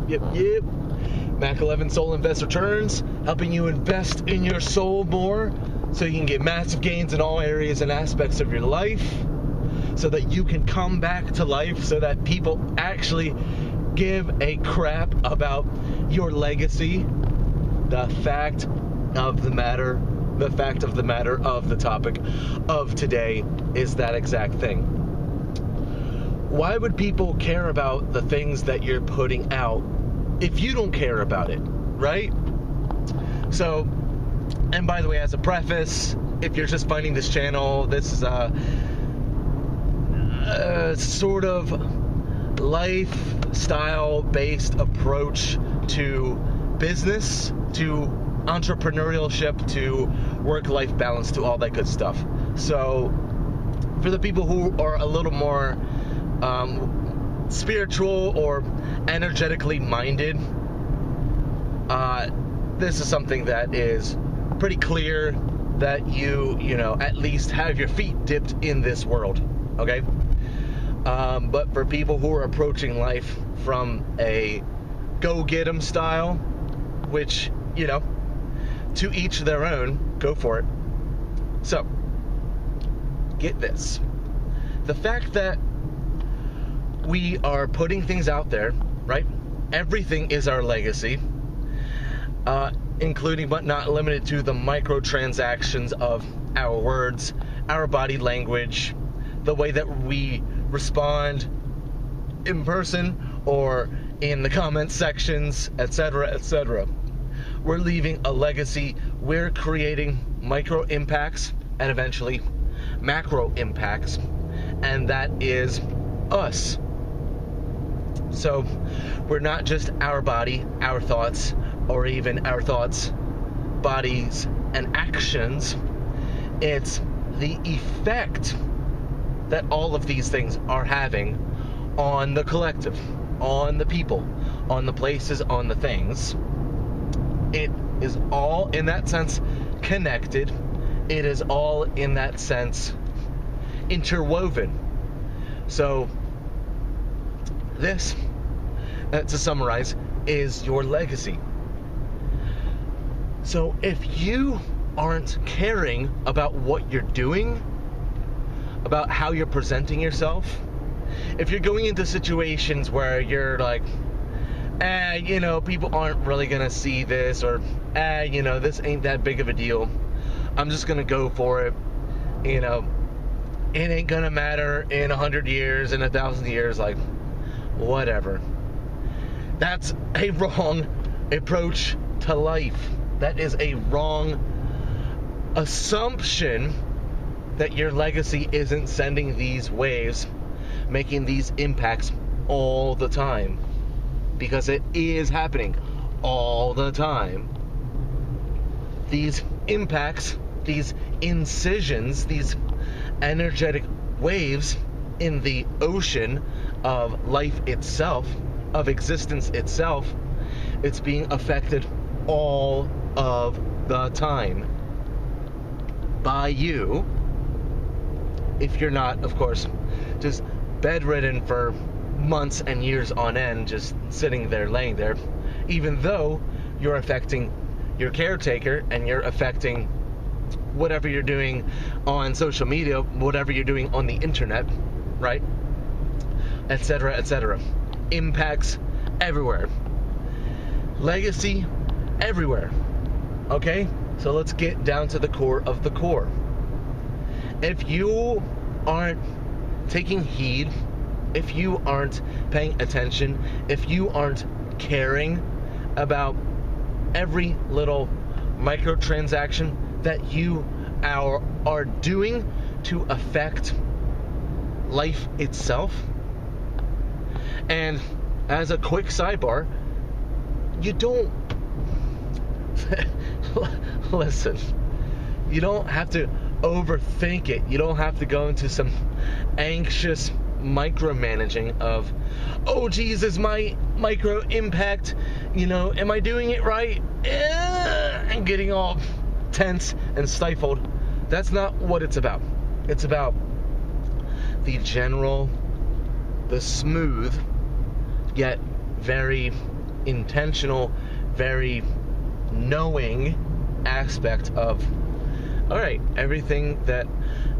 Yep. Mac 11 Soul Invest Returns, helping you invest in your soul more so you can get massive gains in all areas and aspects of your life, so that you can come back to life, so that people actually give a crap about your legacy. The fact of the matter of the topic of today is that exact thing. Why would people care about the things that you're putting out if you don't care about it, right? So, and by the way, as a preface, if you're just finding this channel, this is a sort of lifestyle-based approach to business, to entrepreneurship, to work-life balance, to all that good stuff. So, for the people who are a little more spiritual or energetically minded, this is something that is pretty clear that you at least have your feet dipped in this world, okay? But for people who are approaching life from a go-get-em style, which, to each their own, go for it. So, get this. The fact that we are putting things out there, right? Everything is our legacy, including but not limited to the microtransactions of our words, our body language, the way that we respond in person or in the comment sections, etc., etc. We're leaving a legacy. We're creating micro impacts and eventually macro impacts, and that is us. So we're not just our body, our thoughts, or even our thoughts, bodies, and actions. It's the effect that all of these things are having on the collective, on the people, on the places, on the things. It is all, in that sense, connected. It is all, in that sense, interwoven. So, this, to summarize, is your legacy. So, if you aren't caring about what you're doing, about how you're presenting yourself, if you're going into situations where you're like, people aren't really gonna see this, or, this ain't that big of a deal, I'm just gonna go for it, it ain't gonna matter in 100 years, in 1,000 years, like, whatever. That's a wrong approach to life. That is a wrong assumption that your legacy isn't sending these waves, making these impacts all the time. Because it is happening all the time. These impacts, these incisions, these energetic waves in the ocean of life itself, of existence itself, it's being affected all of the time by you, if you're not, of course, just bedridden for months and years on end, just sitting there, laying there, even though you're affecting your caretaker and you're affecting whatever you're doing on social media, whatever you're doing on the internet, right? Etc., etc. Impacts everywhere. Legacy everywhere. Okay? So let's get down to the core of the core. If you aren't taking heed, if you aren't paying attention, if you aren't caring about every little microtransaction that you are doing to affect life itself, and as a quick sidebar, you don't listen, you don't have to overthink it. You don't have to go into some anxious micromanaging of, oh geez, is my micro impact, am I doing it right? And getting all tense and stifled. That's not what it's about. It's about the general, the smooth, yet very intentional, very knowing aspect of, all right, everything that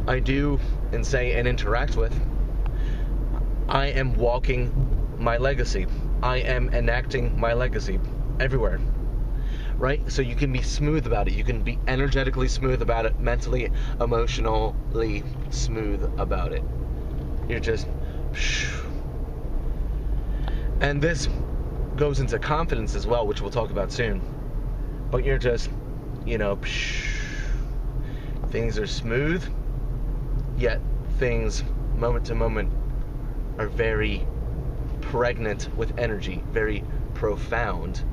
I do and say and interact with, I am walking my legacy. I am enacting my legacy everywhere, right? So you can be smooth about it. You can be energetically smooth about it, mentally, emotionally smooth about it. You're just, and this goes into confidence as well, which we'll talk about soon. But you're just, things are smooth, yet things, moment to moment, are very pregnant with energy, very profound.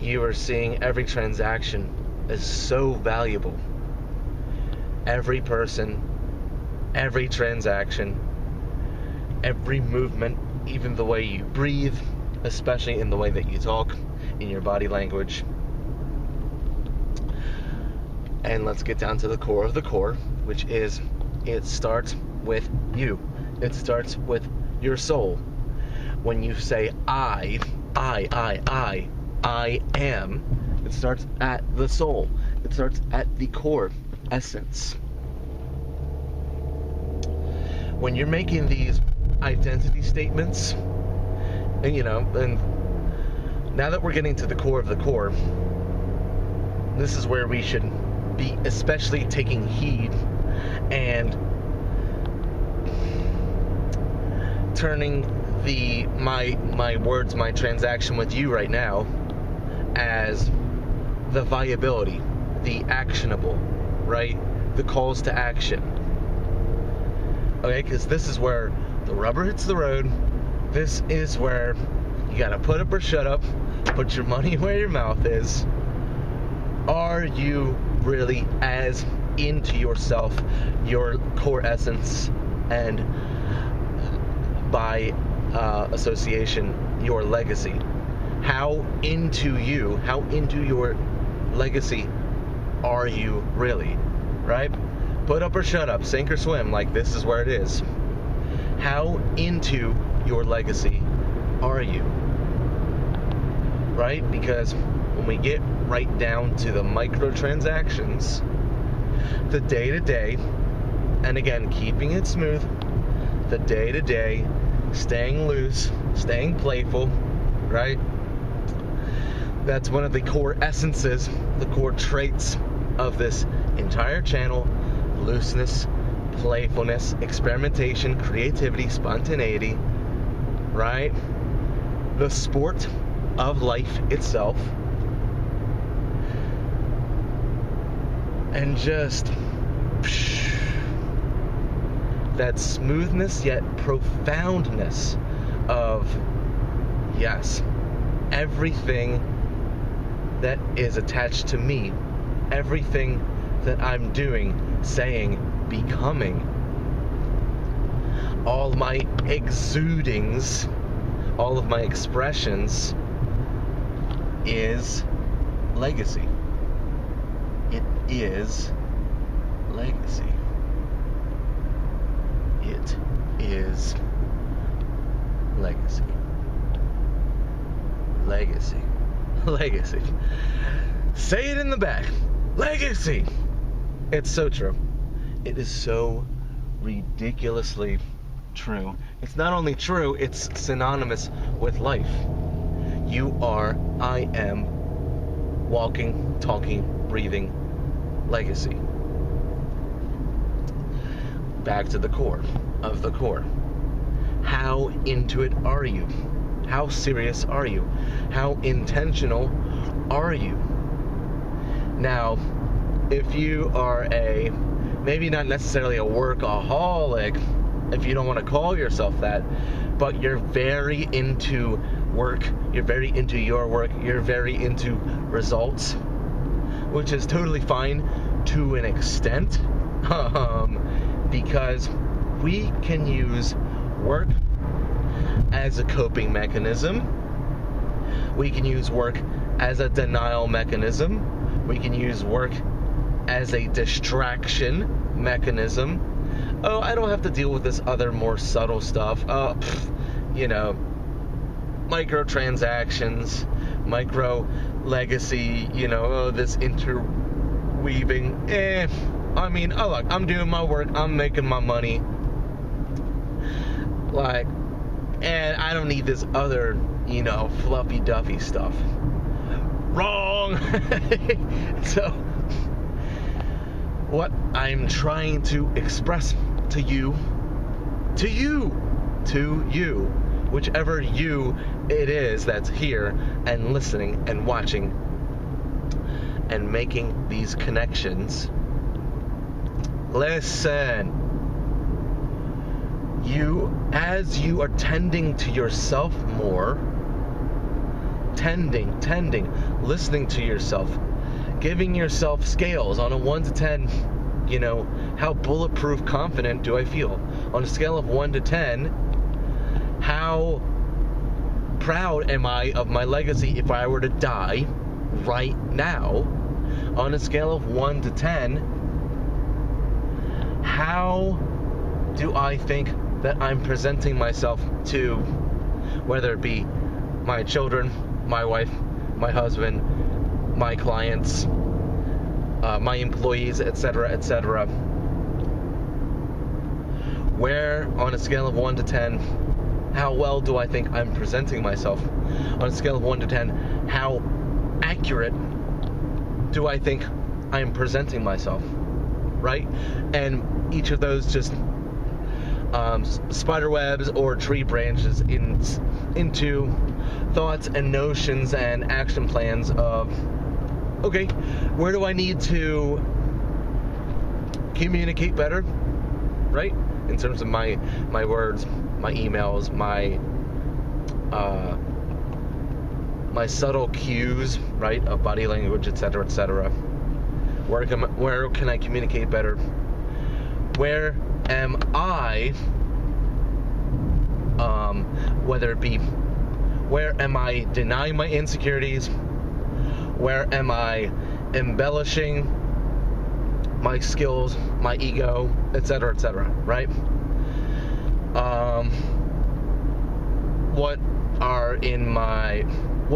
You are seeing every transaction as so valuable. Every person, every transaction, every movement, even the way you breathe, especially in the way that you talk, in your body language. And let's get down to the core of the core, which is, it starts with you. It starts with your soul. When you say I am, it starts at the soul. It starts at the core essence. When you're making these identity statements, and now that we're getting to the core of the core, this is where we should be especially taking heed and turning my words, my transaction with you right now, as the viability, the actionable, right? The calls to action. Okay, because this is where the rubber hits the road. This is where you gotta put up or shut up, put your money where your mouth is. Are you really as into yourself, your core essence, and by association, your legacy? How into your legacy are you really, right? Put up or shut up, sink or swim, like this is where it is. How into your legacy are you, right? Because when we get right down to the microtransactions, the day-to-day, and again, keeping it smooth, the day-to-day, staying loose, staying playful, right? That's one of the core essences, the core traits of this entire channel: looseness, playfulness, experimentation, creativity, spontaneity, right? The sport of life itself. And just that smoothness yet profoundness of, yes, everything that is attached to me, everything that I'm doing, saying, becoming, all my exudings, all of my expressions is legacy. It is legacy. It is legacy. Legacy. Legacy. Say it in the back. Legacy. It's so true. It is so ridiculously true. It's not only true, it's synonymous with life. You are, I am, walking, talking, breathing legacy. Back to the core of the core. How into it are you? How serious are you? How intentional are you? Now, if you are maybe not necessarily a workaholic, if you don't want to call yourself that, but you're very into work, you're very into your work, you're very into results, which is totally fine to an extent, because we can use work as a coping mechanism. We can use work as a denial mechanism. We can use work as a distraction mechanism. Oh, I don't have to deal with this other more subtle stuff. microtransactions, micro legacy, this interweaving. I mean, oh look, I'm doing my work, I'm making my money. And I don't need this other, fluffy duffy stuff. Wrong! So, what I'm trying to express to you, whichever you it is that's here and listening and watching and making these connections. Listen. As you are tending to yourself more, listening to yourself, giving yourself scales on a 1 to 10, how bulletproof confident do I feel? On a scale of 1 to 10, how proud am I of my legacy if I were to die right now? On a scale of 1 to 10, how do I think that I'm presenting myself to, whether it be my children, my wife, my husband, my clients, my employees, etc., etc. Where, on a scale of 1 to 10, how well do I think I'm presenting myself? On a scale of 1 to 10, how accurate do I think I'm presenting myself? Right? And each of those just spider webs or tree branches into thoughts and notions and action plans of, okay, where do I need to communicate better, right? In terms of my words, my emails, my subtle cues, right, of body language, etc., etc. Where can I communicate better? Where am I, where am I denying my insecurities? Where am I embellishing my skills, my ego, etc., etc., right? What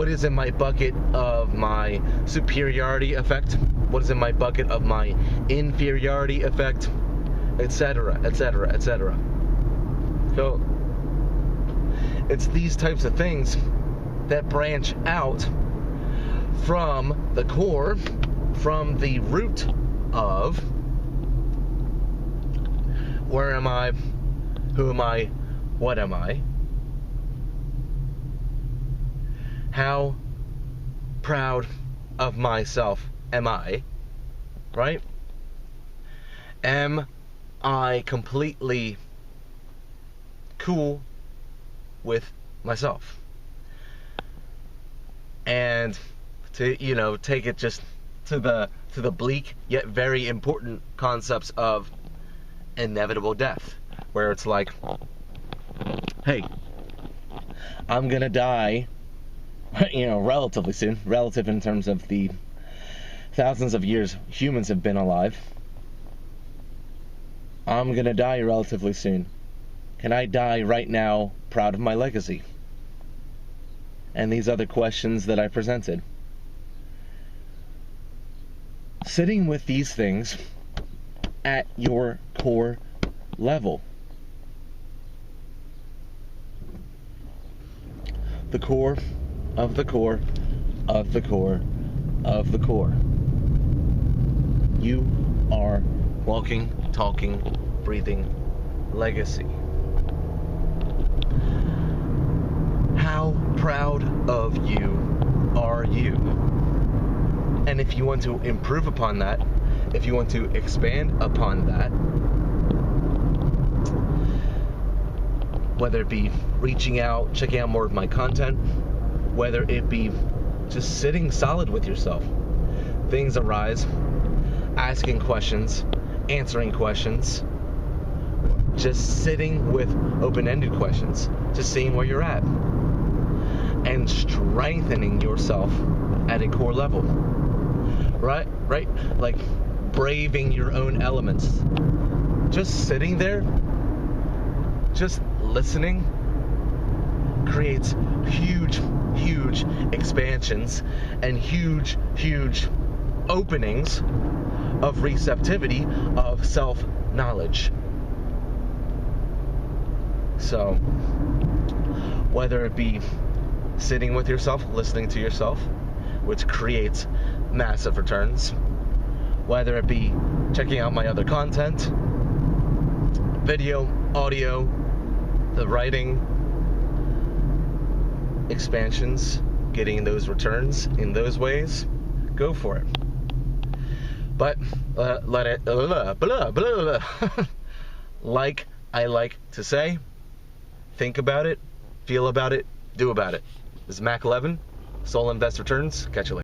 is in my bucket of my superiority effect? What is in my bucket of my inferiority effect? Etc., etc., etc. So, it's these types of things that branch out from the core, from the root of where am I, who am I, what am I, how proud of myself am I, right? Am I completely cool with myself? And to, take it just to the bleak yet very important concepts of inevitable death, where it's like, hey, I'm gonna die, relatively soon, relative in terms of the thousands of years humans have been alive. I'm gonna die relatively soon. Can I die right now proud of my legacy? And these other questions that I presented. Sitting with these things at your core level. The core of the core of the core of the core. You are walking, talking, breathing legacy. How proud of you are you? And if you want to improve upon that, if you want to expand upon that, whether it be reaching out, checking out more of my content, whether it be just sitting solid with yourself, things arise, asking questions, answering questions, just sitting with open-ended questions, just seeing where you're at, and strengthening yourself at a core level, right? Like braving your own elements, just sitting there, just listening, creates huge expansions and huge openings of receptivity of self-knowledge. So, whether it be sitting with yourself, listening to yourself, which creates massive returns, whether it be checking out my other content, video, audio, the writing, expansions, getting those returns in those ways, go for it. But let it like I like to say, think about it, feel about it, do about it. This is Mac 11, Soul Invest Returns. Catch you later.